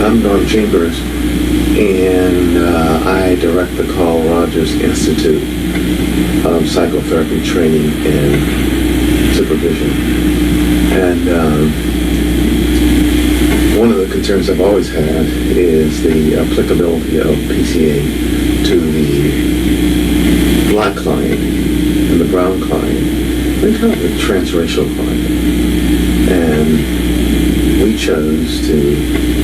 I'm Norm Chambers, and I direct the Carl Rogers Institute of Psychotherapy Training and Supervision. And one of the concerns I've always had is the applicability of PCA to the black client and the brown client, and kind of the transracial client. And we chose to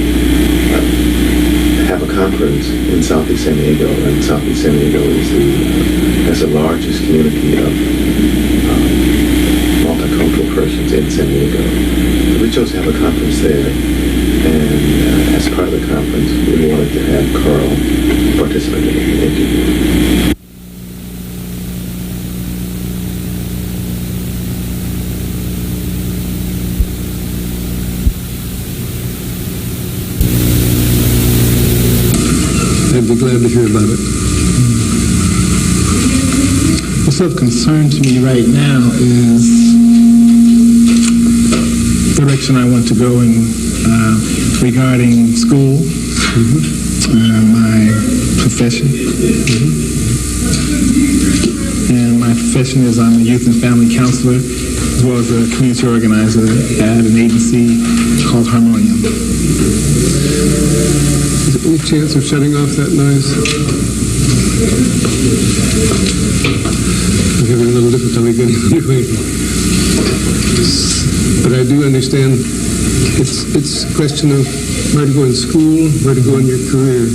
have a conference in Southeast San Diego, and Southeast San Diego has the largest community of multicultural persons in San Diego. So we chose to have a conference there, and as part of the conference, we wanted to have Carl participate in the interview. I'd be glad to hear about it. What's of concern to me right now is the direction I want to go in regarding school, my profession. And my profession is I'm a youth and family counselor, as well as a community organizer at an agency called Harmonium. Is there any chance of shutting off that noise? I'm having a little difficulty getting anyway. But I do understand it's a question of where to go in school, where to go in your career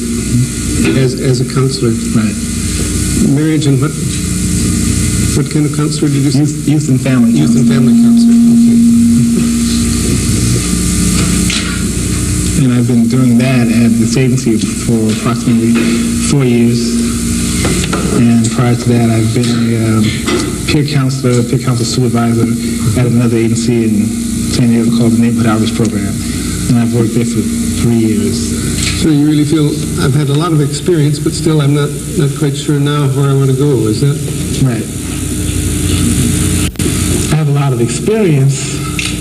as a counselor. Right. Marriage and what kind of counselor did you say? Youth and family counselor. Youth and family counselor. Okay. And I've been doing that at this agency for approximately 4 years. And prior to that, I've been a peer counselor supervisor at another agency in San Diego called the Neighborhood Outreach Program. And I've worked there for 3 years. So you really feel, I've had a lot of experience, but still I'm not quite sure now where I want to go, is that? Right. I have a lot of experience,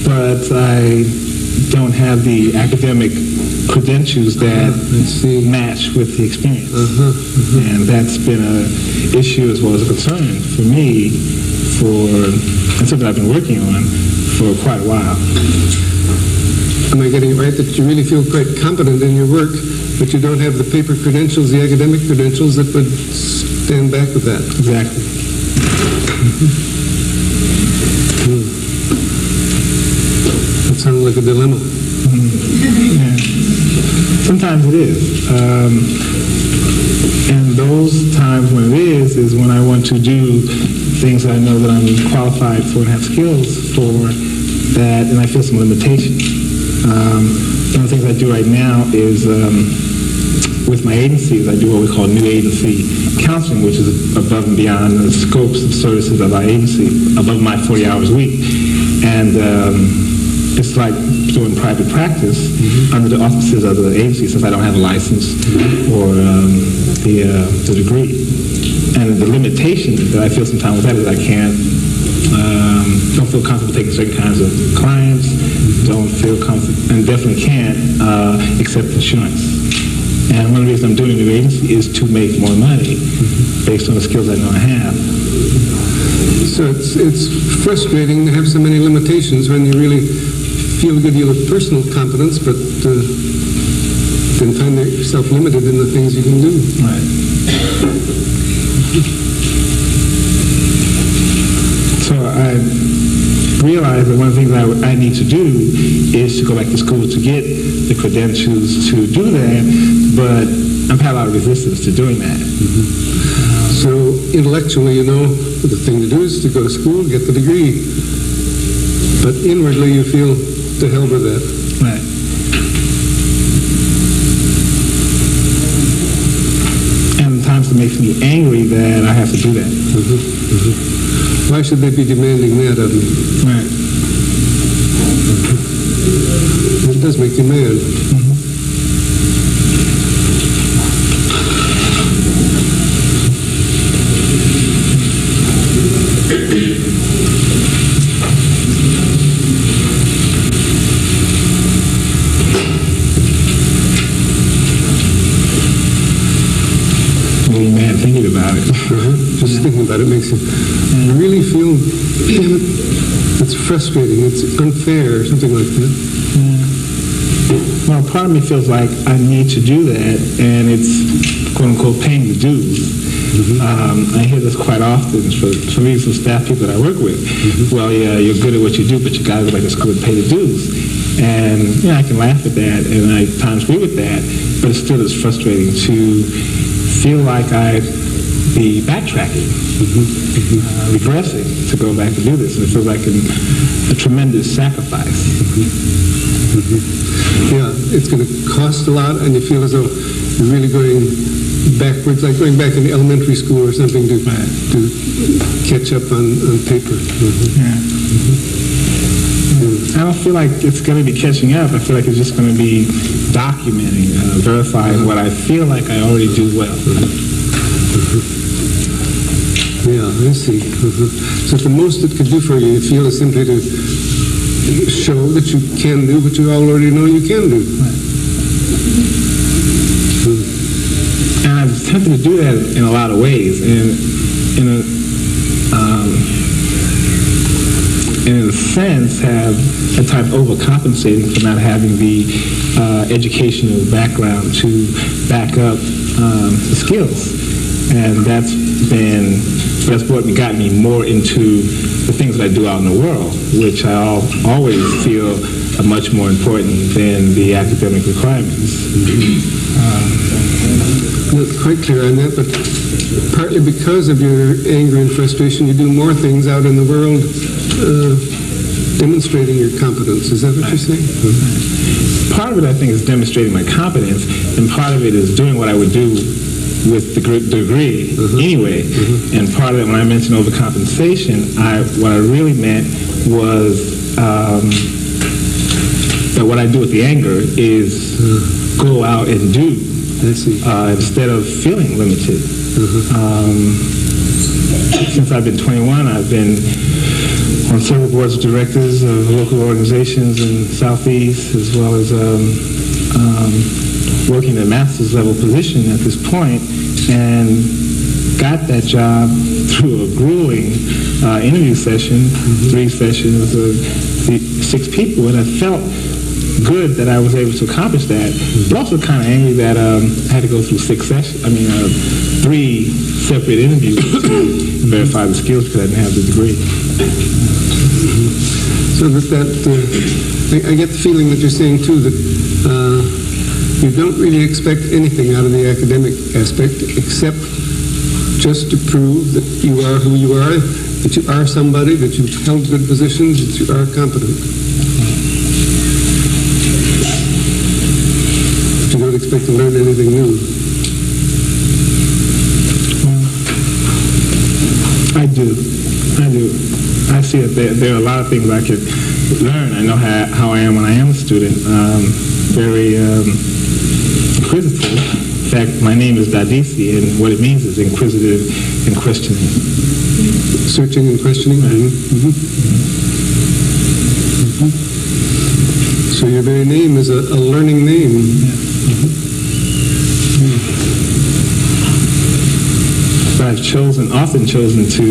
but I don't have the academic credentials that match with the experience. And that's been an issue as well as a concern for me and something I've been working on for quite a while. Am I getting it right that you really feel quite competent in your work, but you don't have the paper credentials, the academic credentials that would stand back with that? Exactly. That sounds like a dilemma. Yeah. Sometimes it is. And those times when it is when I want to do things that I know that I'm qualified for and have skills for, that, and I feel some limitations. One of the things I do right now is with my agencies, I do what we call new agency counseling, which is above and beyond the scopes of services of our agency, above my 40 hours a week. And it's like doing private practice under the auspices of the agency, since I don't have a license or the degree. And the limitation that I feel sometimes with that is I don't feel comfortable taking certain kinds of clients, don't feel comfortable, and definitely can't accept insurance. And one of the reasons I'm doing a new agency is to make more money based on the skills I know I have. So it's frustrating to have so many limitations when you really feel a good deal of personal competence, but then find yourself limited in the things you can do. Right. So I realized that one of the things I need to do is to go back to school to get the credentials to do that, but I've had a lot of resistance to doing that. So intellectually, you know, the thing to do is to go to school, get the degree. But inwardly, you feel to hell with that. Right. And times it makes me angry that I have to do that. Why should they be demanding that of you? Right. It does make you mad. thinking about it. Just thinking about it makes you really feel, damn it, it's frustrating, it's unfair, or something like that. Well, part of me feels like I need to do that, and it's quote-unquote paying the dues. I hear this quite often from even some staff people that I work with. Well, yeah, you're good at what you do, but you got to go back to school and pay the dues. And I can laugh at that, and I at times agree with that, but it still is frustrating to feel like I'd be backtracking, regressing to go back and do this, and it feels like a tremendous sacrifice. Yeah, it's going to cost a lot, and you feel as though you're really going backwards, like going back in elementary school or something to catch up on paper. I don't feel like it's going to be catching up. I feel like it's just going to be documenting, verifying what I feel like I already do well. Yeah, I see. So the most it could do for you, you feel, is simply to show that you can do what you already know you can do. And I've attempted to do that in a lot of ways, and in a sense have at times overcompensating for not having the educational background to back up the skills. And that's gotten me more into the things that I do out in the world, which I always feel are much more important than the academic requirements. Not quite clear on that, but partly because of your anger and frustration, you do more things out in the world demonstrating your competence. Is that what you're saying? Part of it, I think, is demonstrating my competence, and part of it is doing what I would do with the degree anyway. And part of it, when I mentioned overcompensation, what I really meant was that what I do with the anger is go out and do instead of feeling limited. Since I've been 21, I've been on several boards of directors of local organizations in Southeast, as well as working at a master's level position at this point, and got that job through a grueling interview session, 3 sessions of 6 people, and I felt good that I was able to accomplish that, but also kind of angry that I had to go through 3 separate interviews to verify the skills because I didn't have the degree. So I get the feeling that you're saying too that you don't really expect anything out of the academic aspect except just to prove that you are who you are, that you are somebody, that you've held good positions, that you are competent. But you don't expect to learn anything new. I do. I see that there are a lot of things I could learn. I know how I am when I am a student. Very inquisitive. In fact, my name is Dadish, and what it means is inquisitive and questioning. Searching and questioning? Right. So your very name is a learning name. But I've often chosen to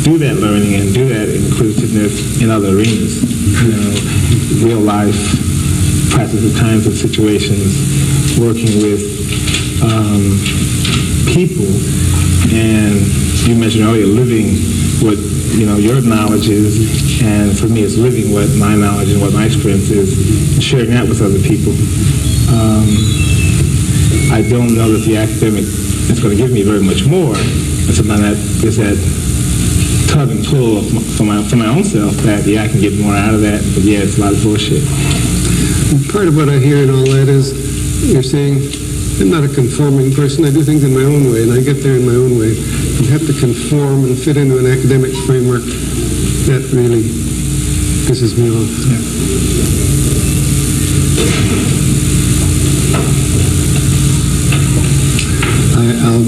do that learning and do that inquisitiveness in other arenas. Real life, practical kinds of situations, working with people, and you mentioned earlier living what your knowledge is, and for me it's living what my knowledge and what my experience is, and sharing that with other people. I don't know that the academic is going to give me very much more, and sometimes that is that tug and pull for my own self that I can get more out of that, but it's a lot of bullshit. Part of what I hear in all that is you're saying, I'm not a conforming person. I do things in my own way, and I get there in my own way. You have to conform and fit into an academic framework. That really pisses me off.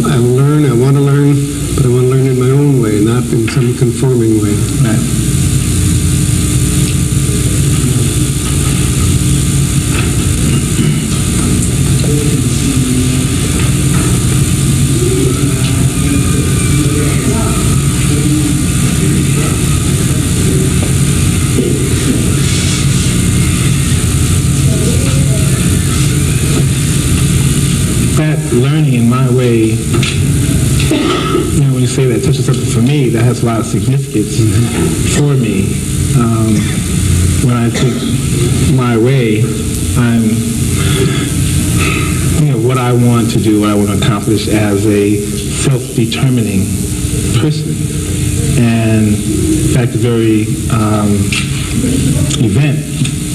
I'll learn, I want to learn, but I want to learn in my own way, not in some conforming way. Right. my way, when you say that touches something for me, that has a lot of significance for me. When I think my way, I'm, what I want to do, what I want to accomplish as a self-determining person. And in fact, the very event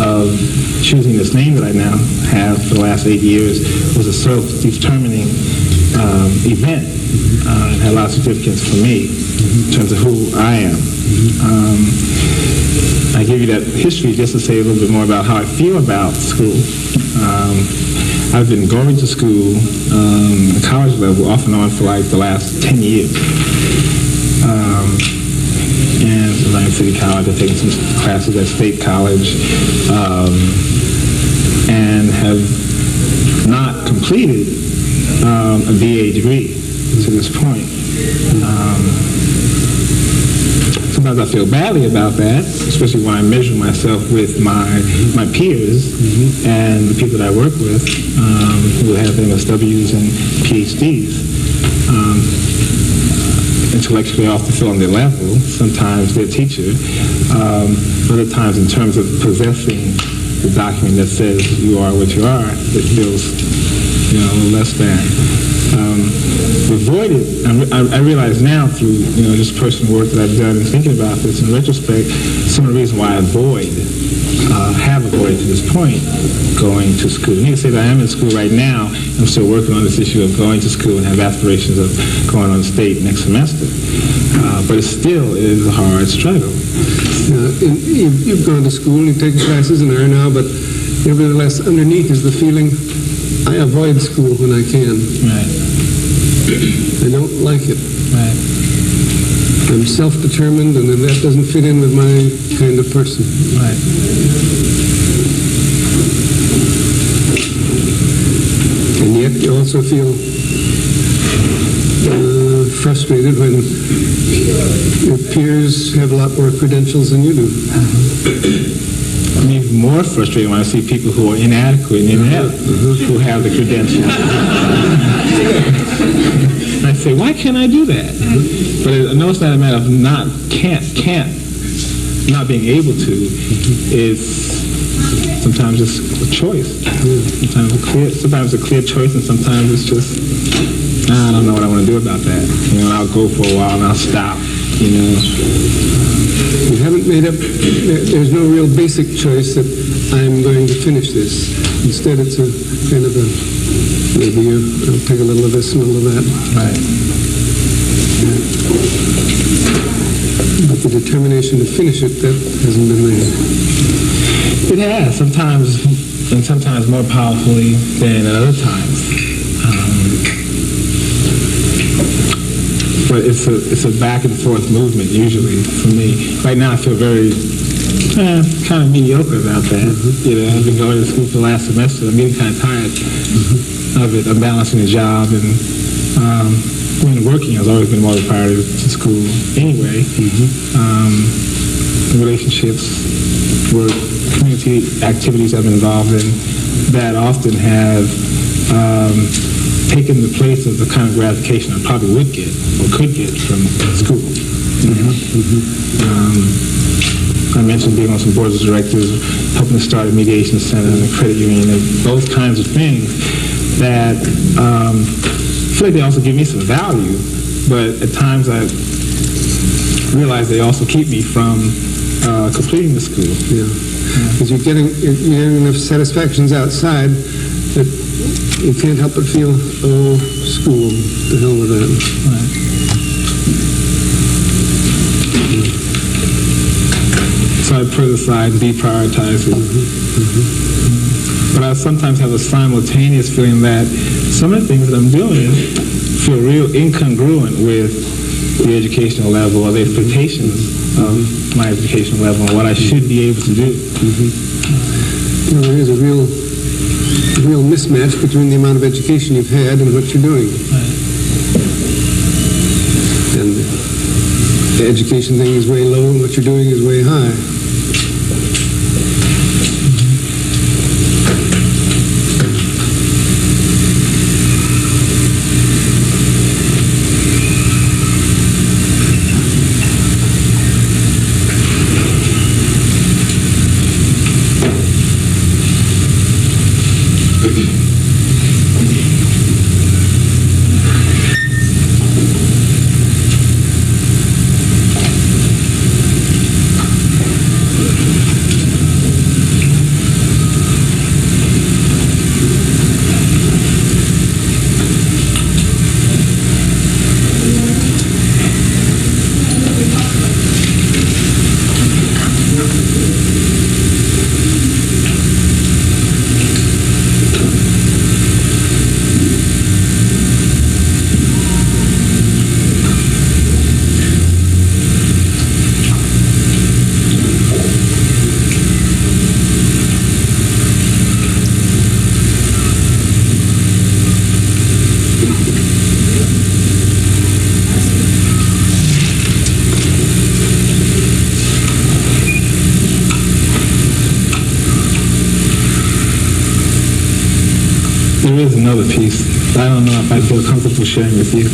of choosing this name that I now have for the last 8 years was a self-determining event. It had a lot of significance for me in terms of who I am. I give you that history just to say a little bit more about how I feel about school. I've been going to school at college level off and on for like the last 10 years. And Atlantic City College, I've taken some classes at State College, and have not completed a BA degree to this point. Sometimes I feel badly about that, especially when I measure myself with my peers and the people that I work with who have MSWs and PhDs. Intellectually off the cylinder level, sometimes their teacher, other times in terms of possessing the document that says you are what you are, it feels, a little less than. Avoid it. I realize now through, just personal work that I've done and thinking about this in retrospect, some of the reasons why I have avoided to this point going to school. I need to say that I am in school right now. I'm still working on this issue of going to school and have aspirations of going on state next semester. But it still is a hard struggle. You've gone to school, you've taken classes and are now, but nevertheless, underneath is the feeling, I avoid school when I can. Right. I don't like it. Right. I'm self-determined, and that doesn't fit in with my kind of person. Right. And yet you also feel frustrated when your peers have a lot more credentials than you do. I'm even more frustrated when I see people who are inadequate and inept who have the credentials. I say, why can't I do that? But I know it's not a matter of not being able to. It's sometimes just a choice. Sometimes a clear choice, and sometimes it's just, I don't know what I want to do about that. I'll go for a while and I'll stop. You haven't made up, there's no real basic choice that I'm going to finish this. Instead, it's a kind of a, maybe I'll take a little of this and a little of that. Right. But the determination to finish it, that hasn't been there. It has, sometimes, and sometimes more powerfully than at other times. But it's a back and forth movement usually for me. Right now I feel very kind of mediocre about that. I've been going to school for the last semester. I'm getting kind of tired of it. I'm balancing the job and working has always been more of a priority to school anyway. Relationships, work, community activities I've been involved in that often have taken the place of the kind of gratification I probably would get or could get from school. I mentioned being on some boards of directors, helping to start a mediation center and a credit union, and those kinds of things that I feel like they also give me some value, but at times I realize they also keep me from completing the school. Because you're getting enough satisfactions outside that you can't help but feel, oh, school, the hell with that. Right. So I put aside and deprioritize it. But I sometimes have a simultaneous feeling that some of the things that I'm doing feel real incongruent with the educational level or the expectations of my educational level and what I should be able to do. There is a real mismatch between the amount of education you've had and what you're doing. Right. And the education thing is way low and what you're doing is way high. is another piece that I don't know if I feel comfortable sharing with you.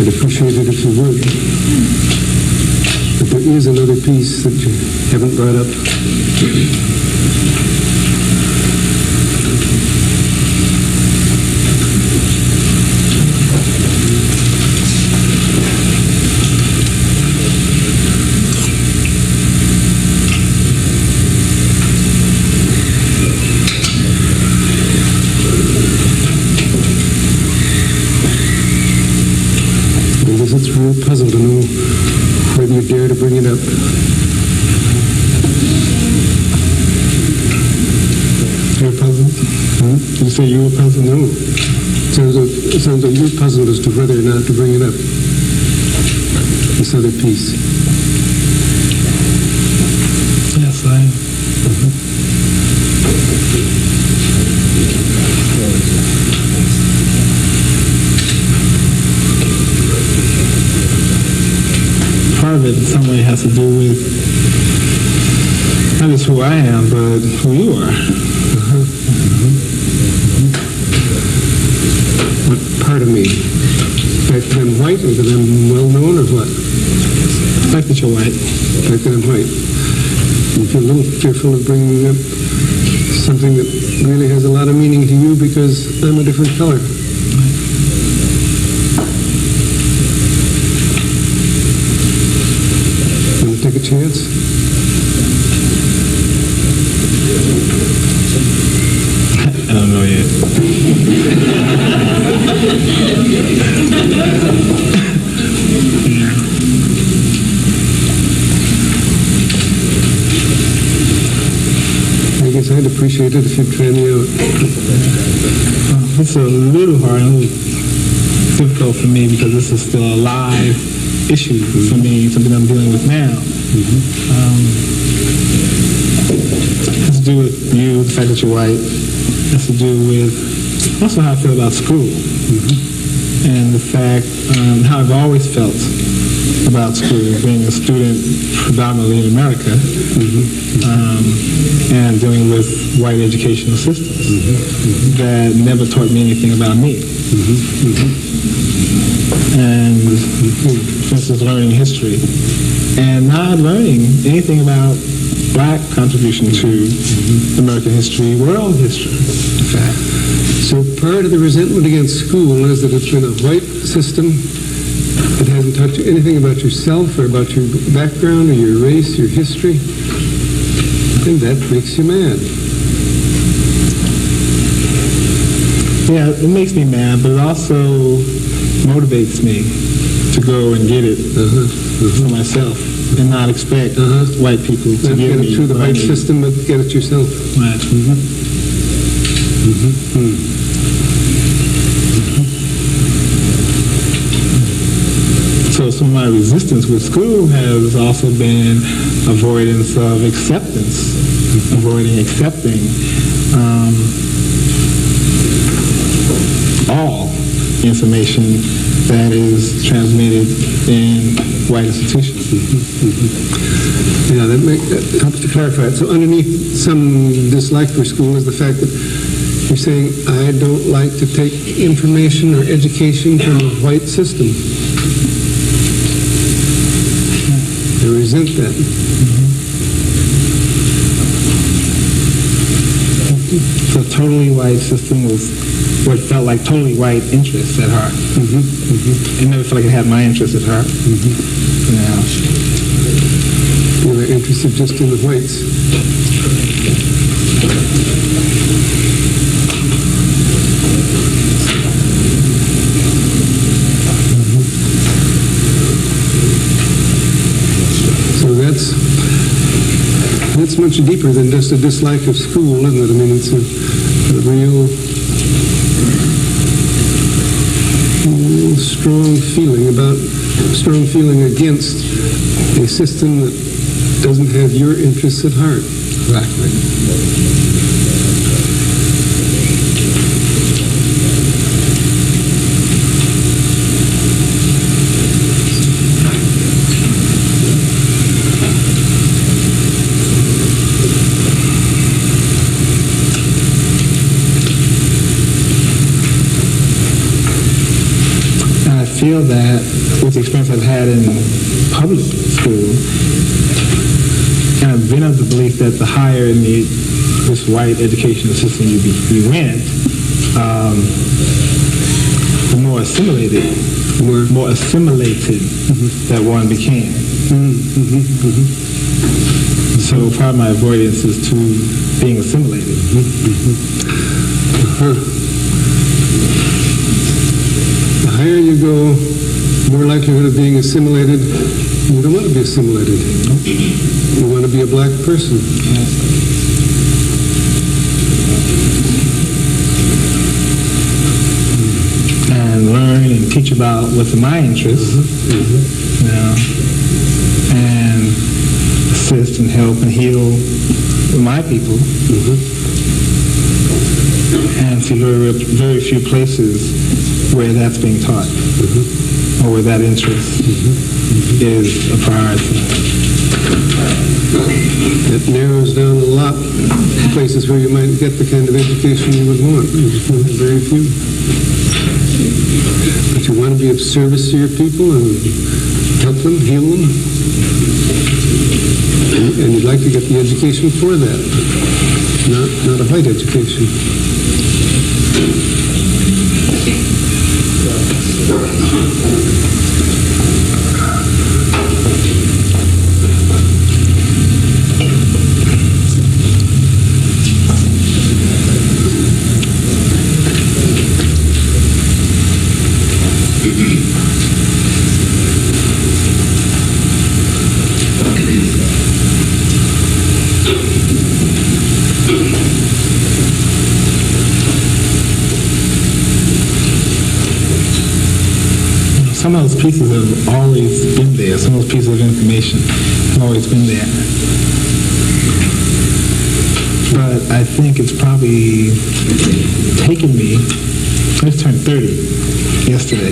I'd appreciate it if you would. But there is another piece that you haven't brought up. It's a real puzzle to know whether you dare to bring it up. You're puzzled? Did you say you were puzzled? No. It sounds like you're puzzled as to whether or not to bring it up. This other piece. Yes, I am. Part of it in some way has to do with not just who I am, but who you are. What part of me? The fact that I'm white, or that I'm well known, or what? The fact that you're white. The fact that I'm white. You feel a little fearful of bringing up something that really has a lot of meaning to you because I'm a different color. Take a chance? I don't know yet. I guess I'd appreciate it if you'd try me out. It's a little hard, a little difficult for me because this is still a live issue for me, something I'm dealing with now. It has to do with you, the fact that you're white. It has to do with also how I feel about school. And the fact, how I've always felt about school, being a student predominantly in America, and dealing with white educational systems that never taught me anything about me. And for instance, learning history and not learning anything about black contribution to American history, world history, in fact. So part of the resentment against school is that it's been a white system. It hasn't taught you anything about yourself or about your background or your race, your history. And that makes you mad. Yeah, it makes me mad, but it also motivates me to go and get it for myself and not expect white people to Not give get me it through the what I white need. system, but get it yourself. Right. So some of my resistance with school has also been avoidance of acceptance, avoiding accepting all information that is transmitted in white institutions. Yeah, that helps to clarify it. So underneath some dislike for school is the fact that you're saying, I don't like to take information or education from a white system. I resent that. So totally white system was what felt like totally white interests at heart. It never felt like it had my interests at heart. Yeah. You were interested just in the whites. So that's much deeper than just a dislike of school, isn't it? I mean, it's a real strong feeling against a system that doesn't have your interests at heart. Exactly. feel that with the experience I've had in public school, and I've been of the belief that the higher in this white educational system you went, the more assimilated, that one became. So part of my avoidance is to being assimilated. The higher you go, more likelihood of being assimilated. You don't want to be assimilated. You want to be a black person. And learn and teach about what's in my interests, you know, and assist and help and heal my people. And see very few places where that's being taught, or where that interest is a priority. It narrows down a lot of places where you might get the kind of education you would want. Very few. But you want to be of service to your people and help them, heal them. And you'd like to get the education for that, not a white education. Some of those pieces have always been there. Some of those pieces of information have always been there. But I think it's probably taken me, I just turned 30 yesterday,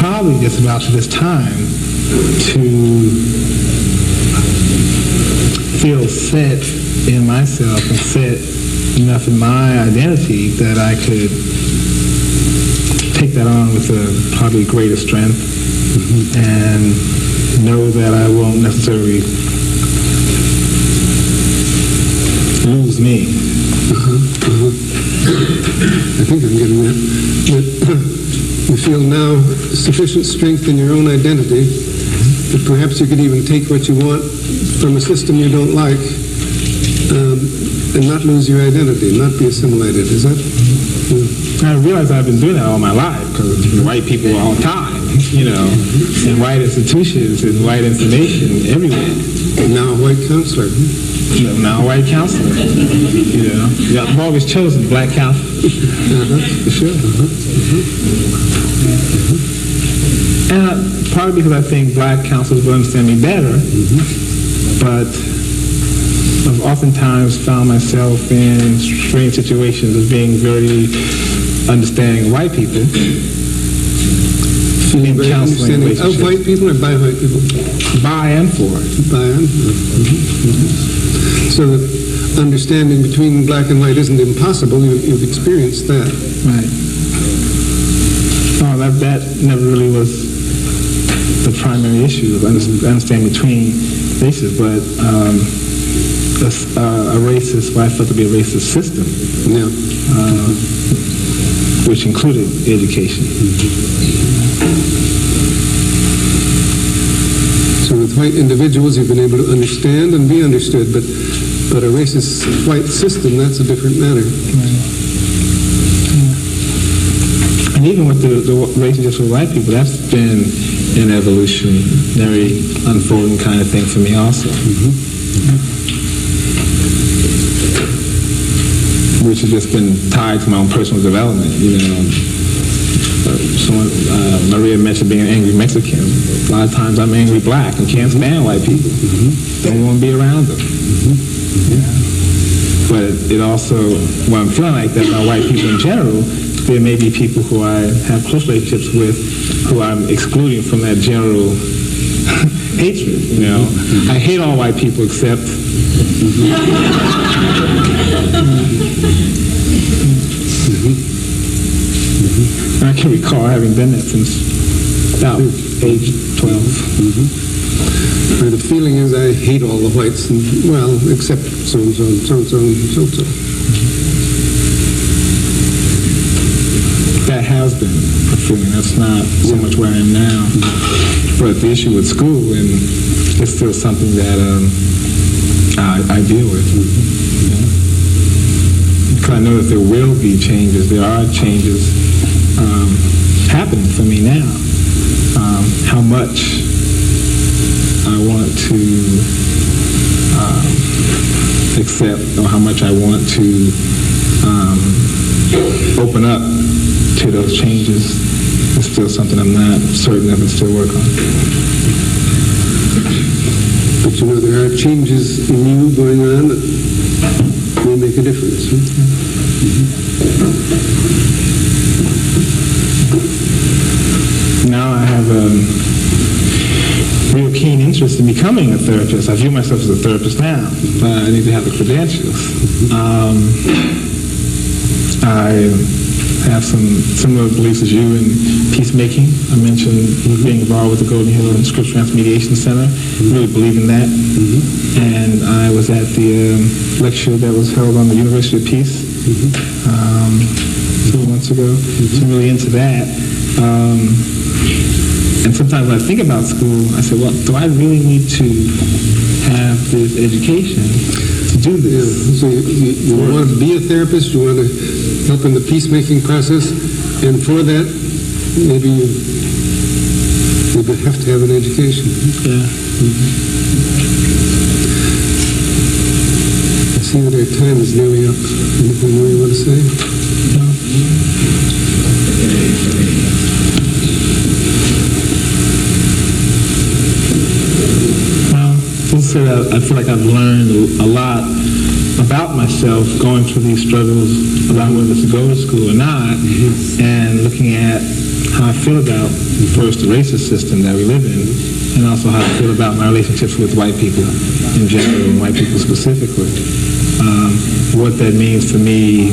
probably just about to this time to feel set in myself and set enough in my identity that I could take that on with a probably greater strength and know that I won't necessarily lose me. I think I'm getting that. You feel now sufficient strength in your own identity that perhaps you could even take what you want from a system you don't like and not lose your identity, not be assimilated. Is that? I realize I've been doing that all my life because white people all the time, you know, in white institutions and white information everywhere. Now a white counselor. Now a white counselor, you know. I've always chosen black counselors. For sure. And partly because I think black counselors will understand me better, but I've oftentimes found myself in strange situations of being very understanding of white people. In counseling relationships. Of white people or by white people? By and for. By and for. So that understanding between black and white isn't impossible. You've experienced that. Right. Oh, that never really was the primary issue of understanding between races, but a racist, what I felt to be a racist system, which included education. So with white individuals, you've been able to understand and be understood, but a racist white system, that's a different matter. And even with the relationships with white people, that's been an evolutionary, unfolding kind of thing for me also. Which has just been tied to my own personal development, you know. Maria mentioned being an angry Mexican. A lot of times I'm angry black and can't stand white people. Don't want to be around them. But it also, when I'm feeling like that about white people in general, there may be people who I have close relationships with who I'm excluding from that general hatred, you know. I hate all white people except I can recall having done that since about age 12. And the feeling is I hate all the whites, and, well, except so-and-so, and so-and-so, and so-and-so. That has been a feeling. That's not so much where I am now. But the issue with school, and it's still something that I deal with. Because I know that there will be changes. There are changes happening for me now. How much I want to accept, or how much I want to open up to those changes is still something I'm not certain of and still work on. But you know, there are changes in you going on that may make a difference. Now I have a real keen interest in becoming a therapist. I view myself as a therapist now, but I need to have the credentials. I have some similar beliefs as you in peacemaking. I mentioned being involved with the Golden Hill and Scripps Transmediation Center. Really believe in that. And I was at the lecture that was held on the University of Peace 2 months ago. So I'm really into that. And sometimes when I think about school, I say, well, do I really need to have this education to do this? So you want to be a therapist, you want to help in the peacemaking process, and for that, maybe you have to have an education. Yeah. I see that our time is nearly up. Anything more you want to say? No. I feel like I've learned a lot about myself going through these struggles about whether to go to school or not, and looking at how I feel about first the racist system that we live in, and also how I feel about my relationships with white people in general and white people specifically. What that means to me,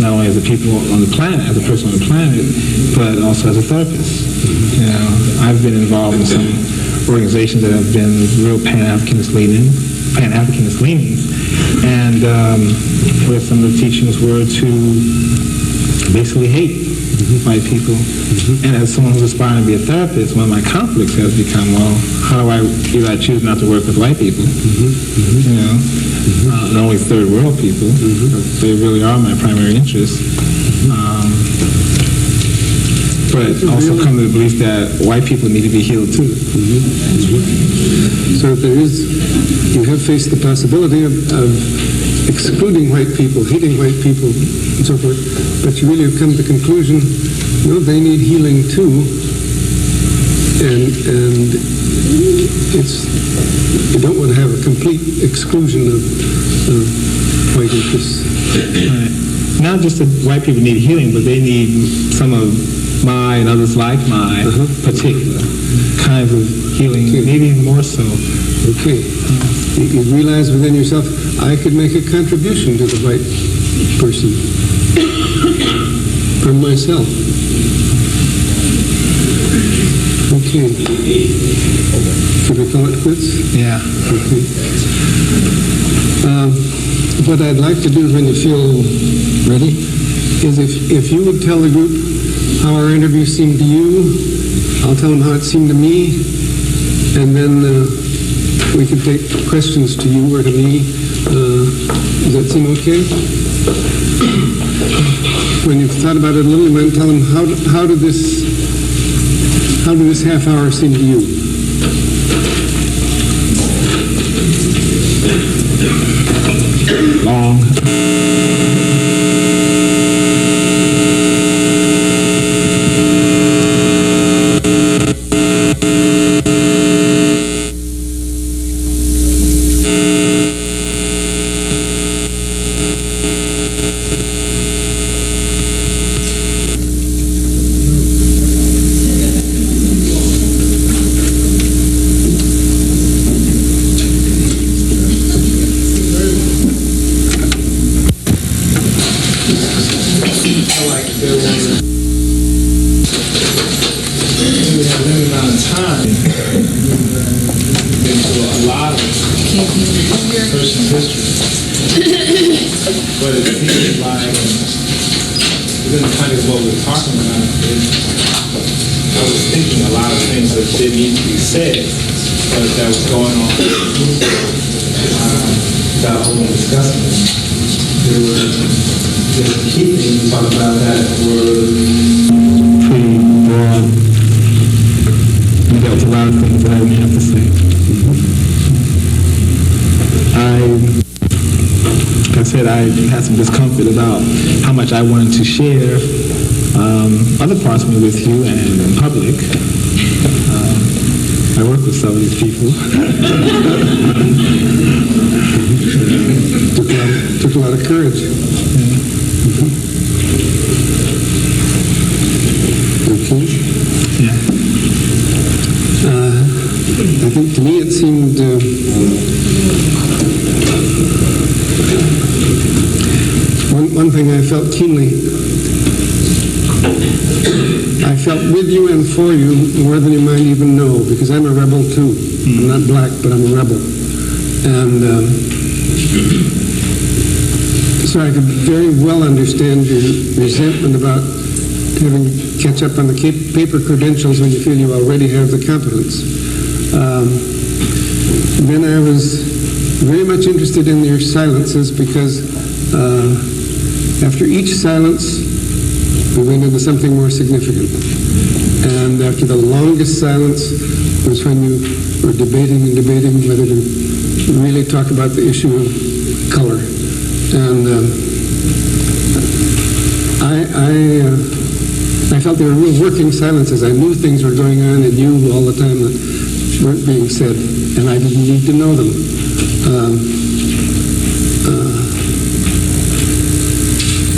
not only as a people on the planet, as a person on the planet, but also as a therapist. You know, I've been involved in some organizations that have been real Pan-Africanist leanings, and where some of the teachings were to basically hate white people. And as someone who's aspiring to be a therapist, one of my conflicts has become, well, how do I choose not to work with white people? You know, not only third world people, but they really are my primary interest. But also come to the belief that white people need to be healed too. So you have faced the possibility of excluding white people, hating white people, and so forth, but you really have come to the conclusion, no, they need healing too, and you don't want to have a complete exclusion of white interests. Right. Not just that white people need healing, but they need some of my and others like my particular kinds of healing, maybe more so. Okay. You realize within yourself, I could make a contribution to the white person from myself. Okay. Should we call it quits? Yeah. Okay. What I'd like to do when you feel ready is if you would tell the group how our interview seemed to you, I'll tell them how it seemed to me, and then we could take questions to you or to me. Does that seem okay? When you've thought about it a little, you might tell them how did this half hour seem to you? Long. time into a lot of personal history. But it seems like within the context of what we're talking about, I was thinking a lot of things that didn't need to be said, but that was going on without even discussing it. There were the key things we talked about that were pretty broad. And there was a lot of things that I didn't have to say. Like I said, I had some discomfort about how much I wanted to share other parts of me with you and in public. I work with some of these people. Took a lot of courage. Okay. Yeah. I think to me it seemed one thing I felt keenly. I felt with you and for you more than you might even know, because I'm a rebel too. I'm not black, but I'm a rebel. And so I could very well understand your resentment about having to catch up on the paper credentials when you feel you already have the competence. Then I was very much interested in your silences, because after each silence, we went into something more significant. And after the longest silence was when you were debating whether to really talk about the issue of color. And I felt they were real working silences. I knew things were going on in you all the time that weren't being said, and I didn't need to know them.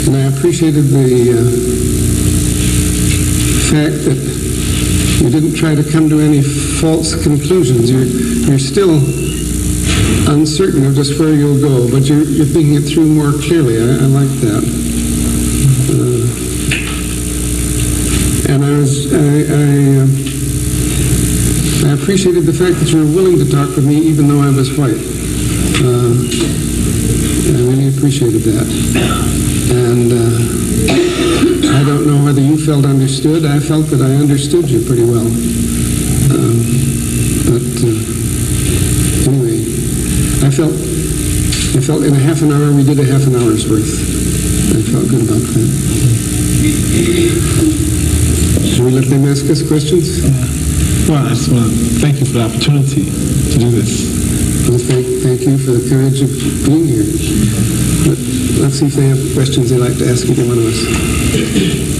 And I appreciated the fact that you didn't try to come to any false conclusions. You're still uncertain of just where you'll go, but you're thinking it through more clearly. I like that. And I appreciated the fact that you were willing to talk with me even though I was white. I really appreciated that. And I don't know whether you felt understood. I felt that I understood you pretty well. Anyway, I felt in a half an hour we did a half an hour's worth. I felt good about that. Should we let them ask us questions? Well, I just want to thank you for the opportunity to do this. Well, thank you for the courage of being here. Let's see if they have questions they'd like to ask either one of us.